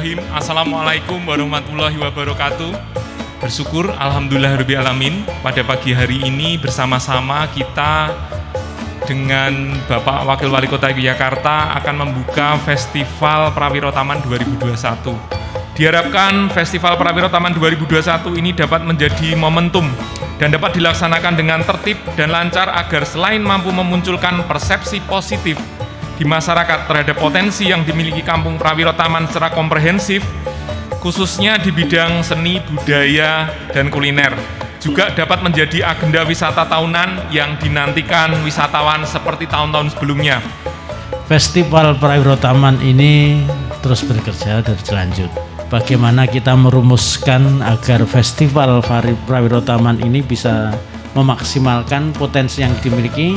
Bismillahirrahmanirrahim. Assalamualaikum warahmatullahi wabarakatuh. Bersyukur alhamdulillahirabbil alamin, pada pagi hari ini bersama-sama kita dengan Bapak Wakil Wali Kota Yogyakarta akan membuka Festival Prawiro Taman 2021. Diharapkan Festival Prawiro Taman 2021 ini dapat menjadi momentum dan dapat dilaksanakan dengan tertib dan lancar agar selain mampu memunculkan persepsi positif di masyarakat terhadap potensi yang dimiliki Kampung Prawiro Taman secara komprehensif, khususnya di bidang seni, budaya, dan kuliner, juga dapat menjadi agenda wisata tahunan yang dinantikan wisatawan seperti tahun-tahun sebelumnya. Festival Prawiro Taman ini terus bekerja dan berlanjut. Bagaimana kita merumuskan agar Festival Prawiro Taman ini bisa memaksimalkan potensi yang dimiliki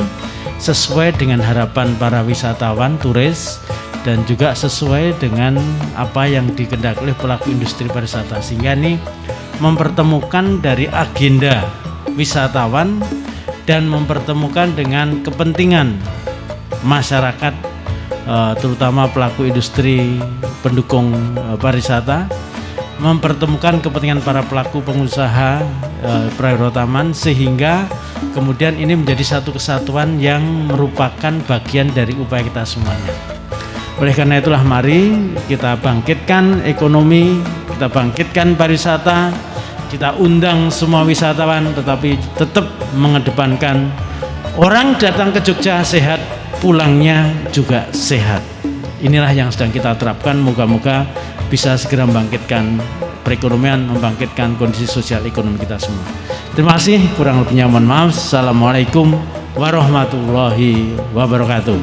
sesuai dengan harapan para wisatawan, turis, dan juga sesuai dengan apa yang dikehendaki oleh pelaku industri pariwisata, sehingga ini mempertemukan dari agenda wisatawan dan mempertemukan dengan kepentingan masyarakat, terutama pelaku industri pendukung pariwisata, mempertemukan kepentingan para pelaku pengusaha Prawiro Taman, sehingga kemudian ini menjadi satu kesatuan yang merupakan bagian dari upaya kita semuanya. Oleh karena itulah mari kita bangkitkan ekonomi, kita bangkitkan pariwisata, kita undang semua wisatawan, tetapi tetap mengedepankan orang datang ke Jogja sehat, pulangnya juga sehat. Inilah yang sedang kita terapkan, moga-moga bisa segera membangkitkan perekonomian, membangkitkan kondisi sosial ekonomi kita semua. Terima kasih, kurang lebihnya mohon maaf. Assalamualaikum warahmatullahi wabarakatuh.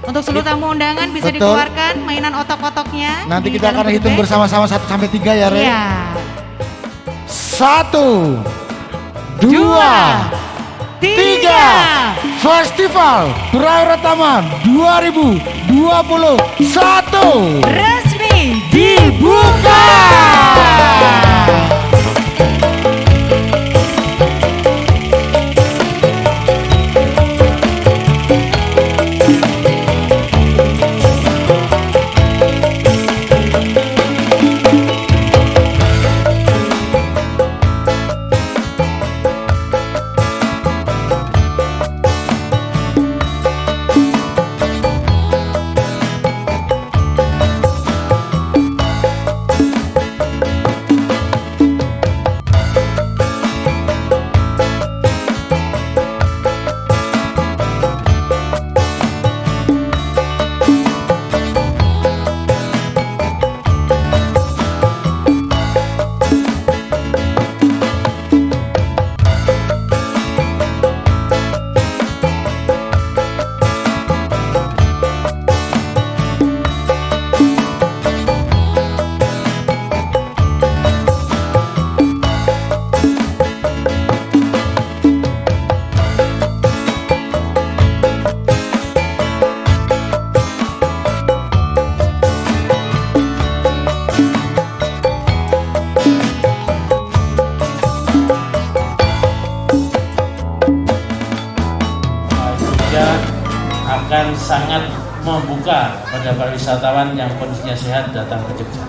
Untuk seluruh tamu undangan bisa dikeluarkan mainan otok-otoknya. Nanti kita akan hitung bersama-sama 1 sampai 3 ya, Re. Iya. 1, 2, 3. Festival Prawiro Taman 2021 Resmi dibuka. Akan sangat membuka pada para wisatawan yang kondisinya sehat datang ke Jogja.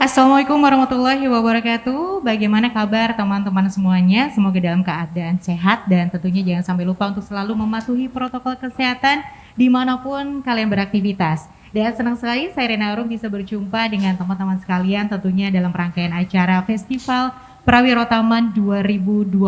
Assalamualaikum warahmatullahi wabarakatuh. Bagaimana kabar teman-teman semuanya? Semoga dalam keadaan sehat dan tentunya jangan sampai lupa untuk selalu mematuhi protokol kesehatan dimanapun kalian beraktivitas. Dan senang sekali saya Rena Arum bisa berjumpa dengan teman-teman sekalian tentunya dalam rangkaian acara Festival Prawiro Taman 2021.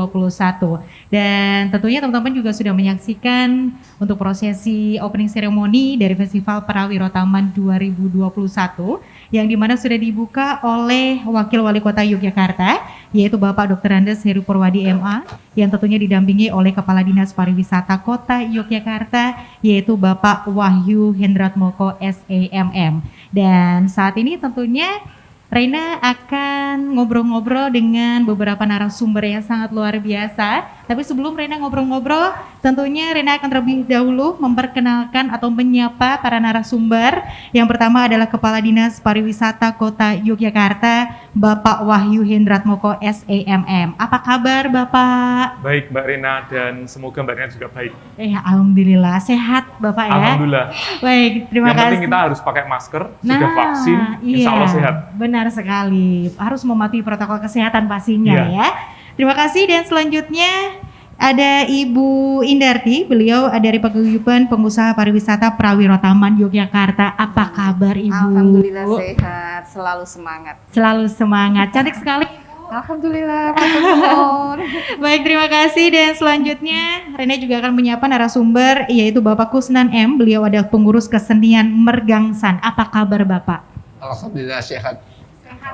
Dan tentunya teman-teman juga sudah menyaksikan untuk prosesi opening ceremony dari Festival Prawiro Taman 2021 yang dimana sudah dibuka oleh Wakil Wali Kota Yogyakarta, yaitu Bapak Dr. Andes Heru Purwadi MA, yang tentunya didampingi oleh Kepala Dinas Pariwisata Kota Yogyakarta, yaitu Bapak Wahyu Hendratmoko SEMM. Dan saat ini tentunya Reina akan ngobrol-ngobrol dengan beberapa narasumber yang sangat luar biasa. Tapi sebelum Reina ngobrol-ngobrol, tentunya Reina akan terlebih dahulu memperkenalkan atau menyapa para narasumber. Yang pertama adalah Kepala Dinas Pariwisata Kota Yogyakarta, Bapak Wahyu Hendratmoko SEMM. Apa kabar Bapak? Baik Mbak Rena, dan semoga Mbak Rena juga baik. Alhamdulillah, sehat Bapak ya? Alhamdulillah. Baik, terima Yang kasih. penting kita harus pakai masker, sudah vaksin, insya Allah sehat. Benar sekali, harus mematuhi protokol kesehatan pastinya ya. Terima kasih, dan selanjutnya ada Ibu Indarti, beliau dari Paguyuban Pengusaha Pariwisata Prawiro Taman Yogyakarta. Apa kabar Ibu? Alhamdulillah sehat, selalu semangat. Selalu semangat, cantik sekali. Alhamdulillah. Baik, terima kasih, dan selanjutnya Rena juga akan menyapa narasumber yaitu Bapak Kusnan M. Beliau adalah pengurus kesenian Mergangsan. Apa kabar Bapak? Alhamdulillah sehat.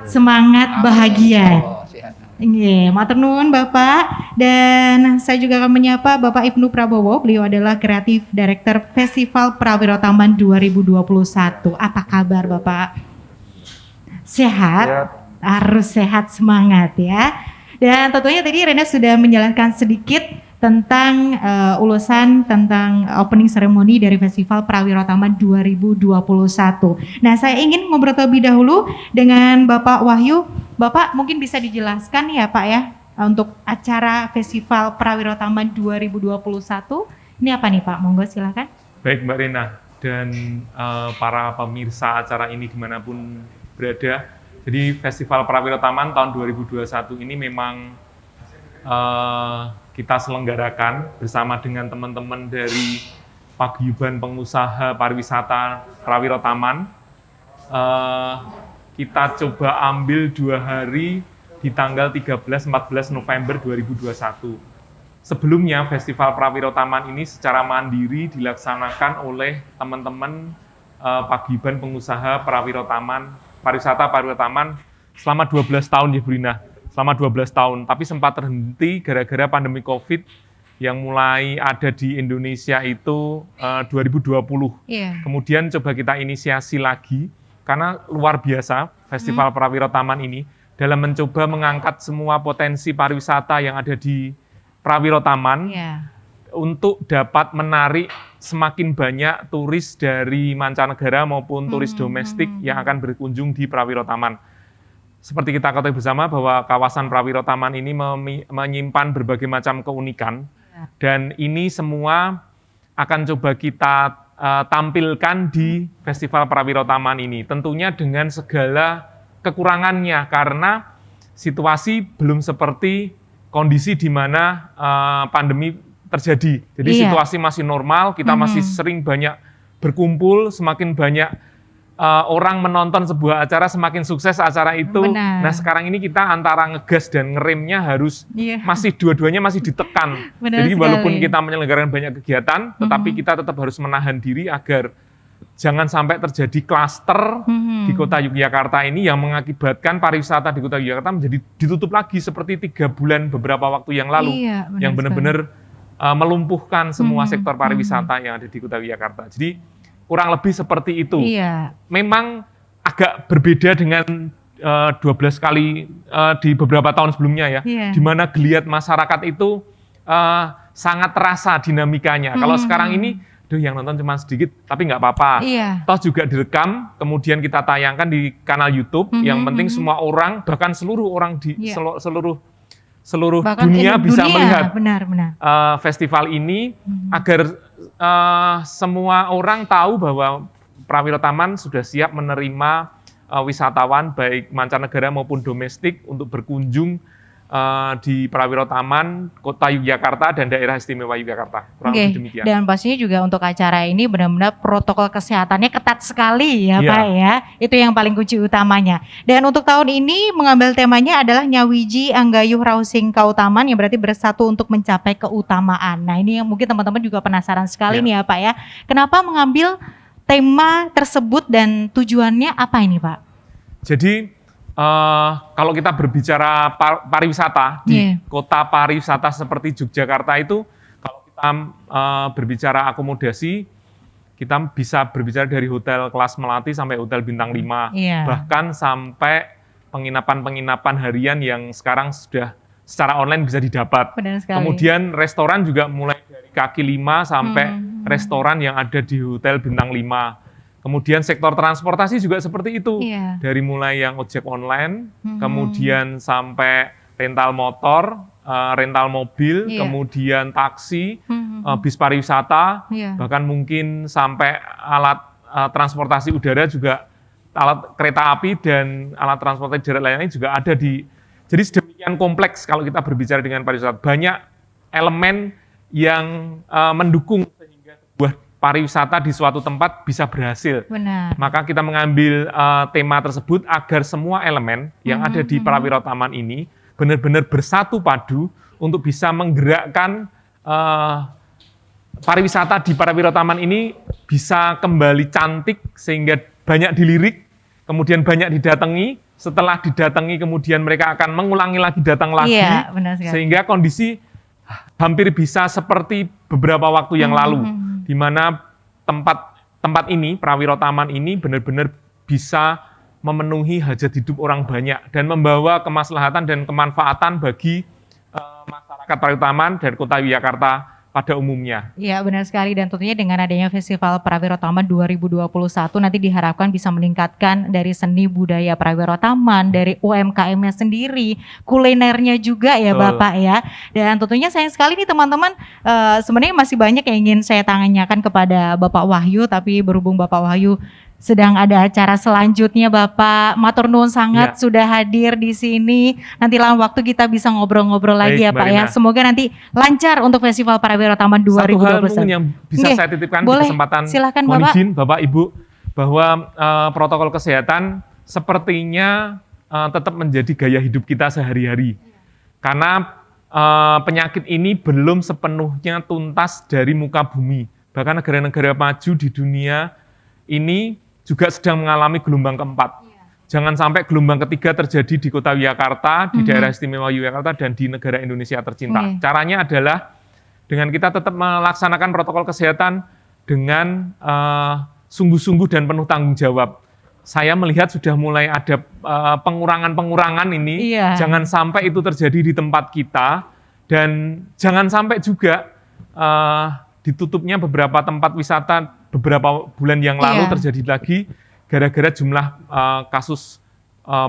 Semangat, bahagia. Oh, sehat. Iya, matur nuwun Bapak. Dan saya juga akan menyapa Bapak Ibnu Prabowo. Beliau adalah Kreatif Director Festival Prawiro Taman 2021. Apa kabar Bapak? Sehat? Harus sehat, semangat ya. Dan tentunya tadi Rena sudah menjelaskan sedikit tentang ulasan tentang opening ceremony dari Festival Prawiro Taman 2021. Nah, saya ingin ngobrol terlebih dahulu dengan Bapak Wahyu. Bapak mungkin bisa dijelaskan ya Pak ya, untuk acara Festival Prawiro Taman 2021. Ini apa nih Pak? Monggo silakan. Baik Mbak Rena, dan para pemirsa acara ini dimanapun berada. Jadi Festival Prawiro Taman tahun 2021 ini memang kita selenggarakan bersama dengan teman-teman dari Paguyuban Pengusaha Pariwisata Prawiro Taman. Kita coba ambil 2 hari di tanggal 13-14 November 2021. Sebelumnya Festival Prawiro Taman ini secara mandiri dilaksanakan oleh teman-teman Paguyuban Pengusaha Prawiro Taman, Pariwisata Prawiro Taman selama 12 tahun ya Bu Rina. Selama 12 tahun, tapi sempat terhenti gara-gara pandemi COVID yang mulai ada di Indonesia itu 2020. Kemudian coba kita inisiasi lagi, karena luar biasa Festival Prawiro Taman ini dalam mencoba mengangkat semua potensi pariwisata yang ada di Prawiro Taman untuk dapat menarik semakin banyak turis dari mancanegara maupun turis domestik yang akan berkunjung di Prawiro Taman. Seperti kita ketahui bersama bahwa kawasan Prawiro Taman ini menyimpan berbagai macam keunikan, dan ini semua akan coba kita tampilkan di Festival Prawiro Taman ini. Tentunya dengan segala kekurangannya, karena situasi belum seperti kondisi di mana pandemi terjadi. Jadi situasi masih normal, kita masih sering banyak berkumpul, semakin banyak orang menonton sebuah acara, semakin sukses acara itu. Nah, sekarang ini kita antara ngegas dan ngeremnya harus masih dua-duanya masih ditekan. Jadi walaupun kita menyelenggarakan banyak kegiatan, tetapi kita tetap harus menahan diri agar jangan sampai terjadi klaster di Kota Yogyakarta ini yang mengakibatkan pariwisata di Kota Yogyakarta menjadi ditutup lagi seperti 3 bulan beberapa waktu yang lalu, yang benar-benar melumpuhkan semua sektor pariwisata yang ada di Kota Yogyakarta. Jadi kurang lebih seperti itu. Memang agak berbeda dengan 12 kali di beberapa tahun sebelumnya ya, di mana geliat masyarakat itu sangat terasa dinamikanya. Kalau sekarang ini, yang nonton cuma sedikit, tapi nggak apa-apa. Toh juga direkam, kemudian kita tayangkan di kanal YouTube. Yang penting semua orang, bahkan seluruh orang di seluruh dunia bisa melihat festival ini, agar semua orang tahu bahwa Prawiro Taman sudah siap menerima wisatawan baik mancanegara maupun domestik untuk berkunjung di Prawiro Taman, Kota Yogyakarta dan Daerah Istimewa Yogyakarta. Kurang lebih demikian. Dan pastinya juga untuk acara ini benar-benar protokol kesehatannya ketat sekali ya Pak ya. Itu yang paling kunci utamanya. Dan untuk tahun ini mengambil temanya adalah Nyawiji Anggayuh Rausing Kautaman, yang berarti bersatu untuk mencapai keutamaan. Nah, ini yang mungkin teman-teman juga penasaran sekali nih ya Pak ya. Kenapa mengambil tema tersebut dan tujuannya apa ini Pak? Jadi kalau kita berbicara pariwisata di kota pariwisata seperti Yogyakarta itu, kalau kita berbicara akomodasi, kita bisa berbicara dari hotel kelas melati sampai hotel bintang 5, bahkan sampai penginapan-penginapan harian yang sekarang sudah secara online bisa didapat. Benar sekali. Kemudian restoran juga mulai dari kaki 5 sampai restoran yang ada di hotel bintang 5. Kemudian sektor transportasi juga seperti itu. Iya. Dari mulai yang ojek online, kemudian sampai rental motor, rental mobil, Iya. kemudian taksi, bis pariwisata, Iya. bahkan mungkin sampai alat transportasi udara juga, alat kereta api dan alat transportasi darat lainnya juga ada di. Jadi sedemikian kompleks kalau kita berbicara dengan pariwisata. Banyak elemen yang mendukung sehingga sebuah pariwisata di suatu tempat bisa berhasil. Benar. Maka kita mengambil tema tersebut agar semua elemen yang ada di Prawirotaman ini benar-benar bersatu padu untuk bisa menggerakkan pariwisata di Prawirotaman ini bisa kembali cantik sehingga banyak dilirik, kemudian banyak didatangi. Setelah didatangi kemudian mereka akan mengulangi lagi, datang lagi, Iya, benar sekali. sehingga kondisi hampir bisa seperti beberapa waktu yang lalu, di mana tempat ini, Prawirotaman ini benar-benar bisa memenuhi hajat hidup orang banyak dan membawa kemaslahatan dan kemanfaatan bagi masyarakat Prawirotaman dan Kota Yogyakarta pada umumnya. Iya benar sekali, dan tentunya dengan adanya Festival Prawirotaman 2021 nanti diharapkan bisa meningkatkan dari seni budaya Prawirotaman, dari UMKM-nya sendiri, kulinernya juga ya Betul. Bapak ya. Dan tentunya sayang sekali nih teman-teman, sebenarnya masih banyak yang ingin saya tanyakan kepada Bapak Wahyu, tapi berhubung Bapak Wahyu sedang ada acara selanjutnya, Bapak matur nuwun sangat Ya. sudah hadir di sini. Nanti lain waktu kita bisa ngobrol-ngobrol lagi Baik, ya Pak Mbak ya. Rina. Semoga nanti lancar untuk Festival Prawirotaman 2021. Satu hal mungkin yang bisa Nggih, saya titipkan boleh. di kesempatan, Silakan, mohon Bapak. izin Bapak Ibu, bahwa protokol kesehatan sepertinya tetap menjadi gaya hidup kita sehari-hari. Karena penyakit ini belum sepenuhnya tuntas dari muka bumi. Bahkan negara-negara maju di dunia ini juga sedang mengalami gelombang keempat. Jangan sampai gelombang ketiga terjadi di Kota Yogyakarta, di daerah istimewa Yogyakarta, dan di negara Indonesia tercinta. Oke. Caranya adalah dengan kita tetap melaksanakan protokol kesehatan dengan sungguh-sungguh dan penuh tanggung jawab. Saya melihat sudah mulai ada pengurangan-pengurangan ini. Iya. Jangan sampai itu terjadi di tempat kita, dan jangan sampai juga ditutupnya beberapa tempat wisata beberapa bulan yang lalu Iya. terjadi lagi gara-gara jumlah kasus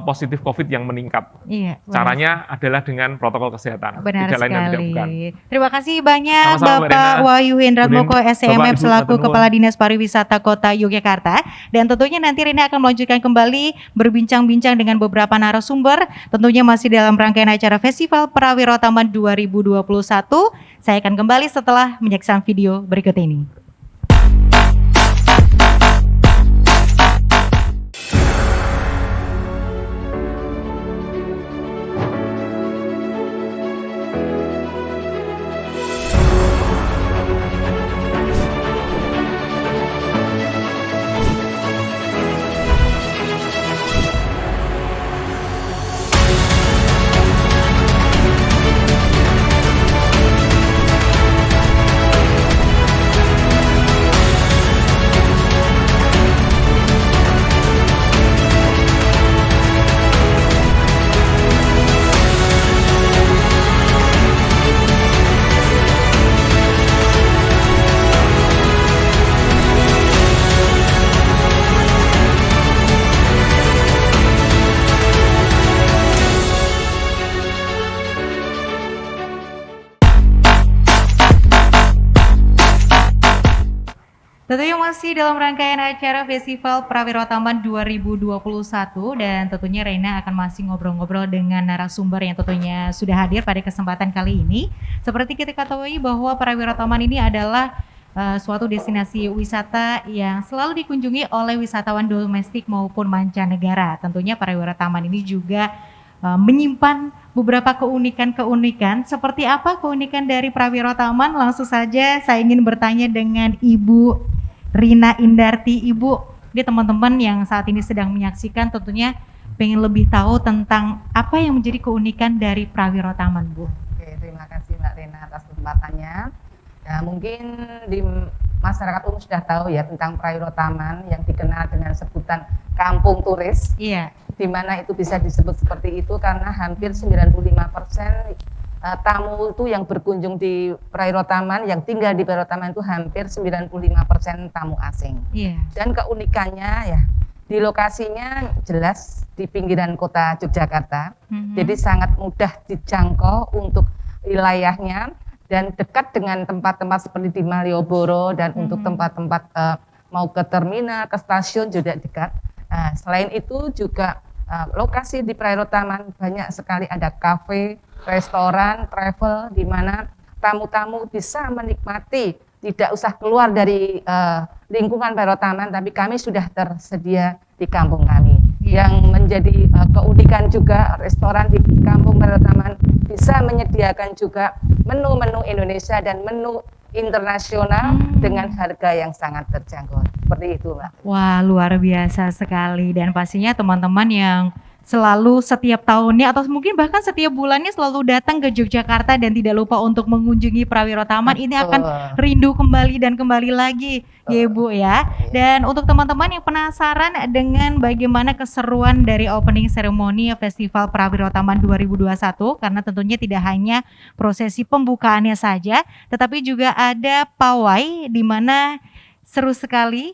positif COVID yang meningkat. Iya. benar. Caranya adalah dengan protokol kesehatan. Benar Tidak lain dan tidak bukan. sekali. Terima kasih banyak Sama-sama, Mbak Bapak Rena. Wahyu Hendratmoko Kemudian SMM Bapak, Ibu, selaku matur nuwun. Kepala Dinas Pariwisata Kota Yogyakarta. Dan tentunya nanti Rina akan melanjutkan kembali berbincang-bincang dengan beberapa narasumber. Tentunya masih dalam rangkaian acara Festival Prawirotaman 2021. Saya akan kembali setelah menyaksikan video berikut ini. Tentunya masih dalam rangkaian acara Festival Prawirotaman 2021 dan tentunya Reina akan masih ngobrol-ngobrol dengan narasumber yang tentunya sudah hadir pada kesempatan kali ini. Seperti kita ketahui bahwa Prawirotaman ini adalah suatu destinasi wisata yang selalu dikunjungi oleh wisatawan domestik maupun mancanegara. Tentunya Prawirotaman ini juga menyimpan beberapa keunikan-keunikan. Seperti apa keunikan dari Prawirotaman? Langsung saja saya ingin bertanya dengan Ibu Rina Indarti. Ibu, dia teman-teman yang saat ini sedang menyaksikan tentunya pengen lebih tahu tentang apa yang menjadi keunikan dari Prawirotaman, Bu. Oke, terima kasih Mbak Rina atas kesempatannya. Ya, mungkin di masyarakat umum sudah tahu ya tentang Prawirotaman yang dikenal dengan sebutan kampung turis. Iya. di mana itu bisa disebut seperti itu karena hampir 95% tamu itu yang berkunjung di Prawirotaman, yang tinggal di Prawirotaman itu hampir 95% tamu asing. Iya. Dan keunikannya ya di lokasinya jelas di pinggiran kota Yogyakarta, jadi sangat mudah dijangkau untuk wilayahnya dan dekat dengan tempat-tempat seperti di Malioboro dan untuk tempat-tempat mau ke terminal, ke stasiun juga dekat. Selain itu juga lokasi di Prawirotaman banyak sekali ada kafe, restoran, travel di mana tamu-tamu bisa menikmati, tidak usah keluar dari lingkungan Prawirotaman, tapi kami sudah tersedia di kampung kami. Yang menjadi keunikan juga restoran di kampung Prawirotaman bisa menyediakan juga menu-menu Indonesia dan menu internasional dengan harga yang sangat terjangkau. Seperti itu, Mbak. Wah, luar biasa sekali, dan pastinya teman-teman yang selalu setiap tahunnya atau mungkin bahkan setiap bulannya selalu datang ke Yogyakarta dan tidak lupa untuk mengunjungi Prawirotaman, ini akan rindu kembali dan kembali lagi ya Ibu ya. Dan untuk teman-teman yang penasaran dengan bagaimana keseruan dari opening ceremony Festival Prawirotaman 2021, karena tentunya tidak hanya prosesi pembukaannya saja, tetapi juga ada pawai di mana seru sekali.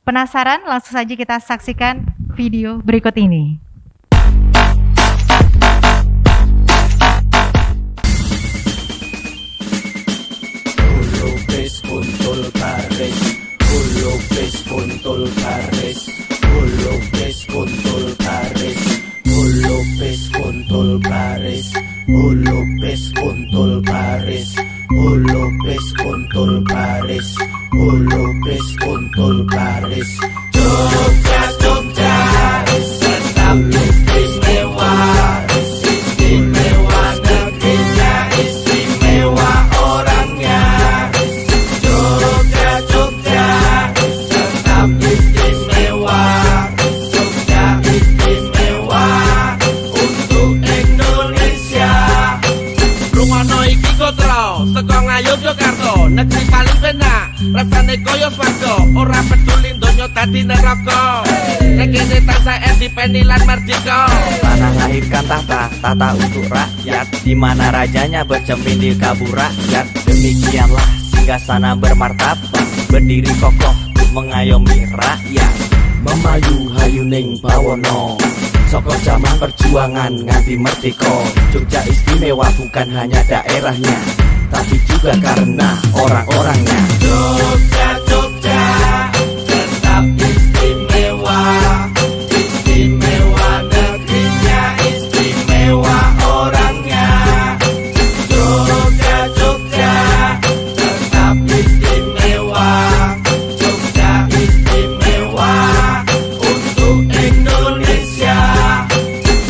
Penasaran? Langsung saja kita saksikan video berikut ini. Kuntul kares, ulupes kuntul kares, ulupes kuntul kares, ulupes kuntul kares, ulupes kuntul kares, ulupes kuntul kares, ulupes kuntul kares. Jogja, Jogja, tetap istimewa, istimewa negerinya, istimewa orangnya. Jogja, Jogja, tetap istimewa, Jogja istimewa untuk Indonesia. Rungono iki kotro, saka Ngayogyakarta, negeri paling penak, rasane koyo swarga, ora peduli donya dadi neraka. Nek kene tansah independen lan merdeka. Tanah lahirkan tata untuk rakyat, di mana rajanya bercermin di kabur rakyat. Demikianlah singgahsana bermartabat, berdiri kokoh untuk mengayomi rakyat. Memayu hayuning bawono, saka zaman perjuangan nganti merdeka. Jogja istimewa bukan hanya daerahnya, tapi juga karena orang-orangnya. Jogja, Jogja, tetap istimewa, istimewa negerinya, istimewa orangnya. Jogja, Jogja, tetap istimewa, Jogja istimewa untuk Indonesia.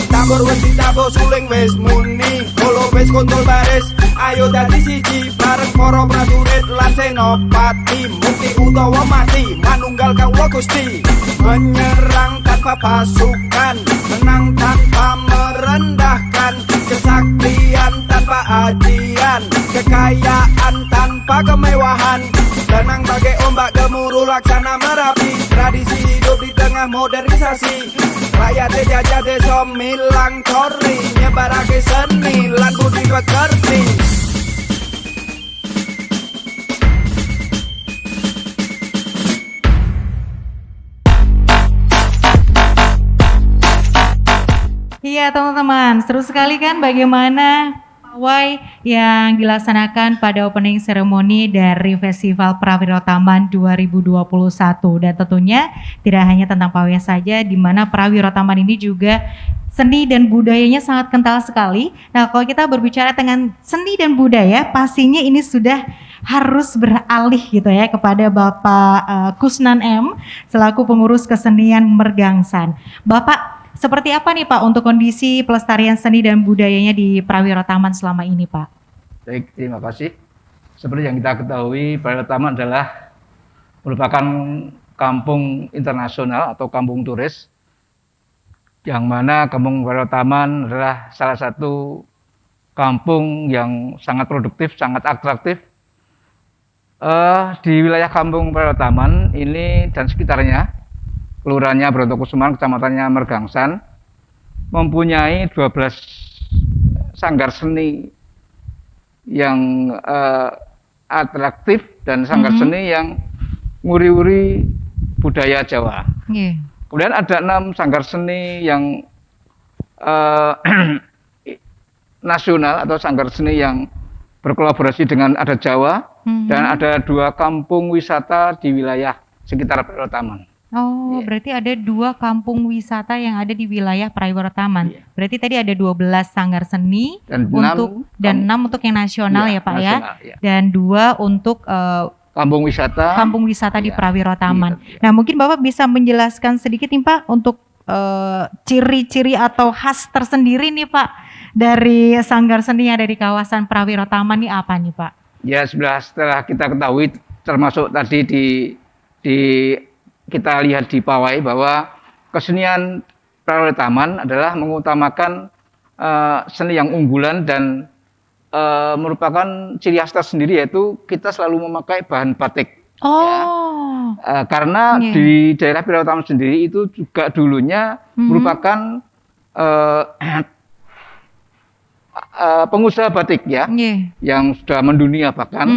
Tabur wis ditabur suling wis muni, kolo wis kuntul baris, ayo dadi siji bareng para prajurit lan senopati. Mukti utawa mati manunggal kawula Gusti, menyerang tanpa pasukan, menang tanpa merendahkan, kesaktian tanpa ajian, kekayaan tanpa kemewahan, tenang bagai ombak gemuruh laksana Merapi. Tradisi hidup di tengah modernisasi, rakyat jajah desa milang tori, nyebarake seni lan budi pekerti. Iya teman-teman, seru sekali kan bagaimana pawai yang dilaksanakan pada opening ceremony dari Festival Prawirotaman 2021. Dan tentunya tidak hanya tentang pawai saja, di mana Prawirotaman ini juga seni dan budayanya sangat kental sekali. Nah, kalau kita berbicara dengan seni dan budaya, pastinya ini sudah harus beralih gitu ya kepada Bapak Kusnan M selaku pengurus kesenian Mergangsan. Bapak, seperti apa nih Pak untuk kondisi pelestarian seni dan budayanya di Prawirotaman selama ini Pak? Baik, terima kasih. Seperti yang kita ketahui, Prawirotaman adalah merupakan kampung internasional atau kampung turis, yang mana kampung Prawirotaman adalah salah satu kampung yang sangat produktif, sangat atraktif. Di wilayah kampung Prawirotaman ini dan sekitarnya, kelurahannya Brontokusuman, kecamatannya Mergangsan, mempunyai 12 sanggar seni yang atraktif dan sanggar seni yang nguri-uri budaya Jawa. Kemudian ada 6 sanggar seni yang nasional atau sanggar seni yang berkolaborasi dengan adat Jawa, dan ada 2 kampung wisata di wilayah sekitar Prawiro Taman. Oh, berarti ada 2 kampung wisata yang ada di wilayah Prawiro Taman. Berarti tadi ada 12 sanggar seni Dan untuk 6 untuk yang nasional ya Pak nasional, ya. Dan 2 untuk kampung wisata di Prawiro Taman. Nah, mungkin Bapak bisa menjelaskan sedikit nih Pak untuk ciri-ciri atau khas tersendiri nih Pak dari sanggar seni yang ada di kawasan Prawiro Taman nih apa nih Pak? Ya, setelah kita ketahui, termasuk tadi di kita lihat di pawai bahwa kesenian Prawiro Taman adalah mengutamakan seni yang unggulan dan merupakan ciri khas tersendiri, yaitu kita selalu memakai bahan batik. Karena di daerah Prawiro Taman sendiri itu juga dulunya merupakan pengusaha batik ya, yang sudah mendunia bahkan.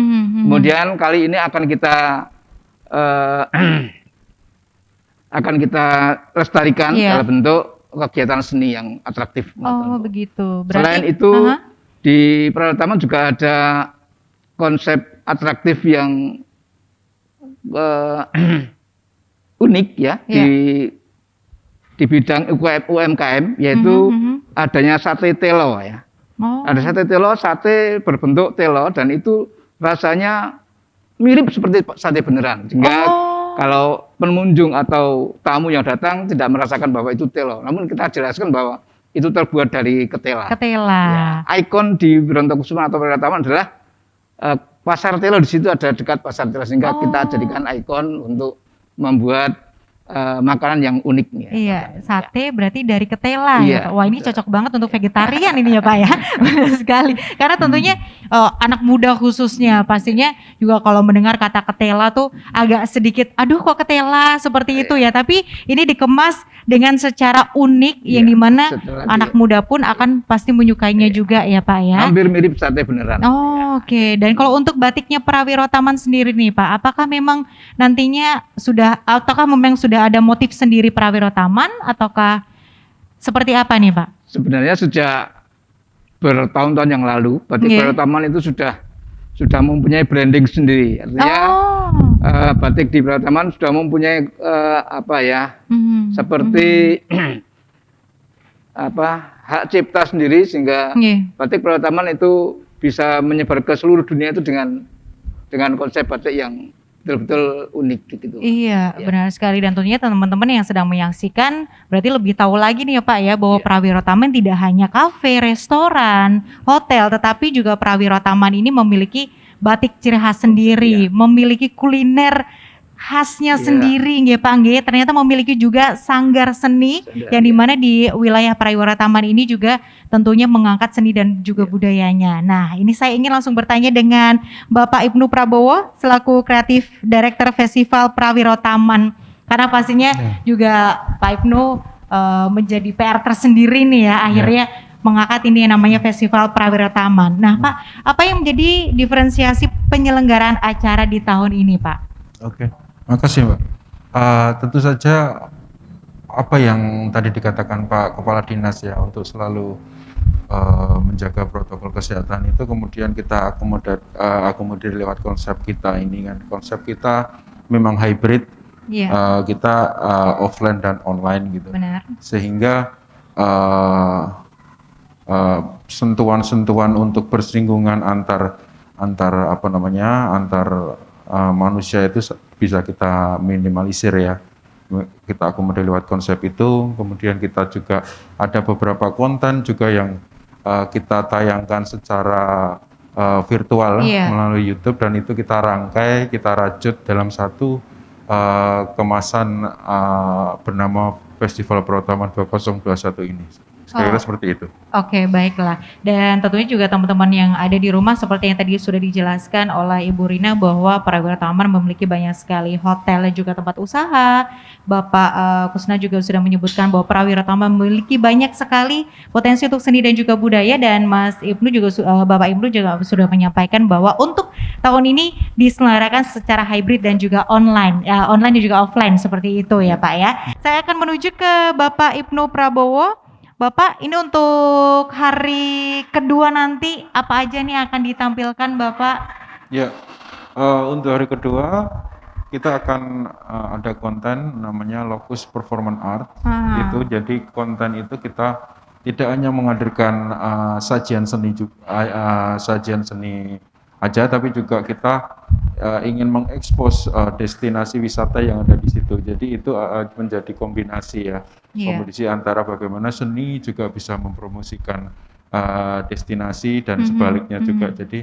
Kemudian kali ini akan kita lestarikan dalam bentuk kegiatan seni yang atraktif. Begitu. Selain itu di Prawiro Taman juga ada konsep atraktif yang unik ya di bidang UMKM, yaitu adanya sate telo ya. Ada sate telo, sate berbentuk telo, dan itu rasanya mirip seperti sate beneran, sehingga kalau pengunjung atau tamu yang datang tidak merasakan bahwa itu telo, namun kita jelaskan bahwa itu terbuat dari ketela. Ya, ikon di Brontokusuma atau Prawiro Taman adalah pasar telo. Di situ ada dekat pasar telo, sehingga kita jadikan ikon untuk membuat makanan yang unik. Sate berarti dari ketela ya Pak. Wah, ini cocok banget untuk vegetarian ini ya Pak ya. Benar sekali. Karena tentunya anak muda khususnya pastinya juga kalau mendengar kata ketela tuh agak sedikit, aduh kok ketela seperti itu ya. Tapi ini dikemas dengan secara unik yang dimana anak muda pun akan pasti menyukainya juga ya Pak ya. Hampir mirip sate beneran. Oke. Dan kalau untuk batiknya Prawiro Taman sendiri nih Pak, apakah memang nantinya ataukah memang sudah ada motif sendiri Prawiro Taman ataukah seperti apa nih Pak? Sebenarnya sejak bertahun-tahun yang lalu batik Prawiro Taman itu sudah mempunyai branding sendiri. Artinya batik di Prawiro Taman sudah mempunyai seperti hak cipta sendiri, sehingga batik Prawiro Taman itu bisa menyebar ke seluruh dunia itu dengan konsep batik yang betul-betul unik gitu. Iya, benar sekali. Dan tentunya teman-teman yang sedang menyaksikan berarti lebih tahu lagi nih ya Pak ya, bahwa Prawiro Taman tidak hanya kafe, restoran, hotel, tetapi juga Prawiro Taman ini memiliki batik ciri khas sendiri, memiliki kuliner khasnya sendiri nggih Pak nggih. Ternyata memiliki juga sanggar seni yang dimana di wilayah Prawiro Taman ini juga tentunya mengangkat seni dan juga budayanya. Nah, ini saya ingin langsung bertanya dengan Bapak Ibnu Prabowo selaku Kreatif Director Festival Prawiro Taman, karena pastinya juga Pak Ibnu menjadi PR tersendiri nih ya akhirnya mengangkat ini yang namanya Festival Prawiro Taman. Nah Pak, apa yang menjadi diferensiasi penyelenggaraan acara di tahun ini Pak? Oke. Makasih Mbak. Tentu saja apa yang tadi dikatakan Pak Kepala Dinas ya, untuk selalu menjaga protokol kesehatan itu kemudian kita akomodir lewat konsep kita ini kan. Konsep kita memang hybrid, kita offline dan online gitu. Benar. Sehingga sentuhan-sentuhan untuk bersinggungan antar manusia itu bisa kita minimalisir ya. Kita akomodir lewat konsep itu. Kemudian kita juga ada beberapa konten juga yang kita tayangkan secara virtual melalui YouTube, dan itu kita rangkai, kita rajut dalam satu kemasan bernama Festival Prawiro Taman 2021 ini. Kira-kira seperti itu. Oke, baiklah. Dan tentunya juga teman-teman yang ada di rumah seperti yang tadi sudah dijelaskan oleh Ibu Rina bahwa Prawira Taman memiliki banyak sekali hotel dan juga tempat usaha. Bapak Kusna juga sudah menyebutkan bahwa Prawira Taman memiliki banyak sekali potensi untuk seni dan juga budaya, dan Mas Ibnu juga Bapak Ibnu juga sudah menyampaikan bahwa untuk tahun ini diselenggarakan secara hybrid dan juga online dan juga offline seperti itu ya Pak ya. Saya akan menuju ke Bapak Ibnu Prabowo. Bapak, ini untuk hari kedua nanti apa aja nih akan ditampilkan Bapak? Ya, untuk hari kedua kita akan ada konten namanya Locus Performance Art. Itu jadi konten itu kita tidak hanya menghadirkan sajian seni aja, tapi juga kita ingin mengekspos destinasi wisata yang ada di situ. Jadi itu menjadi kombinasi ya, kombinasi antara bagaimana seni juga bisa mempromosikan destinasi dan sebaliknya juga. Jadi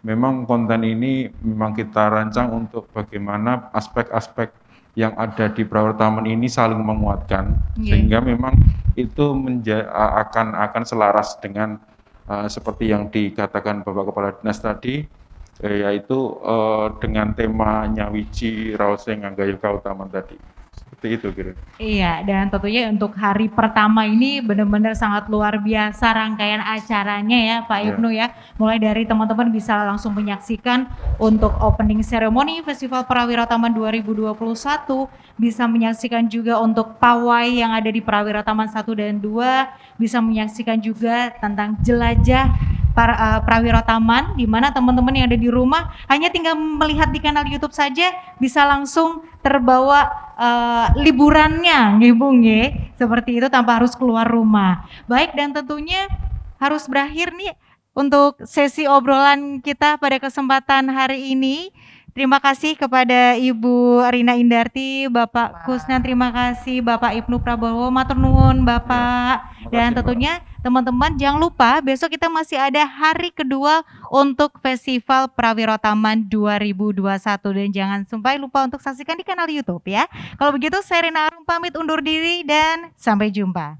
memang konten ini memang kita rancang untuk bagaimana aspek-aspek yang ada di Prawira Taman ini saling menguatkan, sehingga memang itu akan selaras dengan seperti yang dikatakan Bapak Kepala Dinas tadi, yaitu dengan tema Nyawiji Raoseng Nggayu Kautaman tadi. Seperti itu kira. Iya, dan tentunya untuk hari pertama ini benar-benar sangat luar biasa rangkaian acaranya ya Pak Ibnu ya. Mulai dari teman-teman bisa langsung menyaksikan untuk opening ceremony Festival Prawira Taman 2021, bisa menyaksikan juga untuk pawai yang ada di Prawira Taman 1 dan 2, bisa menyaksikan juga tentang jelajah Prawira Taman, di mana teman-teman yang ada di rumah hanya tinggal melihat di kanal YouTube saja bisa langsung terbawa liburannya, Bung seperti itu tanpa harus keluar rumah. Baik, dan tentunya harus berakhir nih untuk sesi obrolan kita pada kesempatan hari ini. Terima kasih kepada Ibu Rina Indarti, Bapak Kusnan, terima kasih Bapak Ibnu Prabowo, matur nuwun Bapak. Dan tentunya teman-teman jangan lupa besok kita masih ada hari kedua untuk Festival Prawira Taman 2021, dan jangan sampai lupa untuk saksikan di kanal YouTube ya. Kalau begitu saya Rina Arum pamit undur diri dan sampai jumpa.